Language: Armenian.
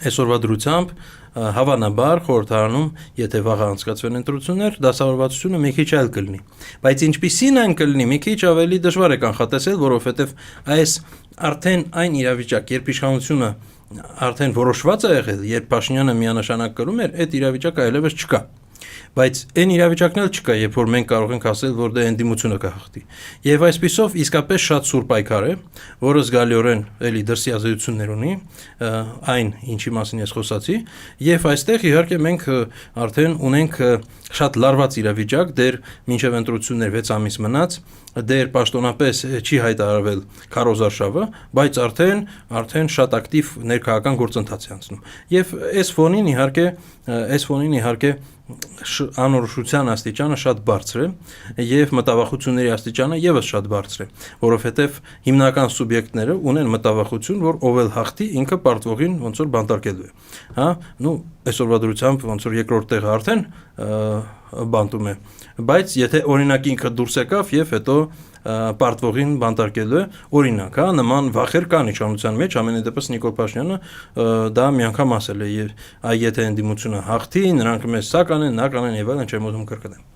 Այսօրվա դրությամբ հավանաբար խորհրդարանում, եթե վաղը անցկացվեն ընտրություններ, դասավորվածությունը մի քիչ այլ կլինի։ Բայց ինչպիսին այն կլինի, մի քիչ ավելի դժվար է կանխատեսել, որովհետև այս արդեն այն իրավիճակ, երբ իշխանությունը արդեն որոշված է եղել, երբ Փաշինյանը միանշանակ կրում էր, այդ իրավիճակը այլևս չկա։ Բայց այն իրավիճակն էլ չկա, երբ որ մենք կարող ենք ասել, որ դա ընդդիմությունը կհաղթի։ Եվ այսպիսով իսկապես շատ սուր պայքար է, որը զգալիորեն էլի դրսի ազդեցություններ ունի, այն ինչի մասին ես խոսացի, եւ այստեղ իհարկե մենք արդեն ունենք շատ լարված իրավիճակ, դեռ մինչև ընտրություններ 6 ամիս մնաց, դեռ պաշտոնապես չի հայտարարվել քարոզարշավը, բայց արդեն շատ ակտիվ ներքաղաքական գործընթաց է անցնում։ Եվ այս ֆոնին իհարկե անորոշության աստիճանը շատ բարձր է եւ մտավախությունների աստիճանը եւս շատ բարձր է, որովհետեւ հիմնական սուբյեկտները ունեն մտավախություն, որ ով էլ հաղթի, ինքը պարտվողին ոնց որ բանտարկելու է, հա, այսօրվա դրությամբ ոնց որ երկրորդ տեղը արդեն բանտում է, բայց եթե օրինակ ինքը դուրս եկավ եւ հետո պարտվողին բանտարկելու է, օրինակ, հա, նման վախեր կան իշխանության մեջ, ամենայն դեպս Նիկոլ Փաշինյանը դա մի անգամ ասել է, եթե ընդդիմությունը հաղթի, նրանք մեզ սա կանեն, նա կանեն եւ այլն, չեմ ուզում կրկնեմ։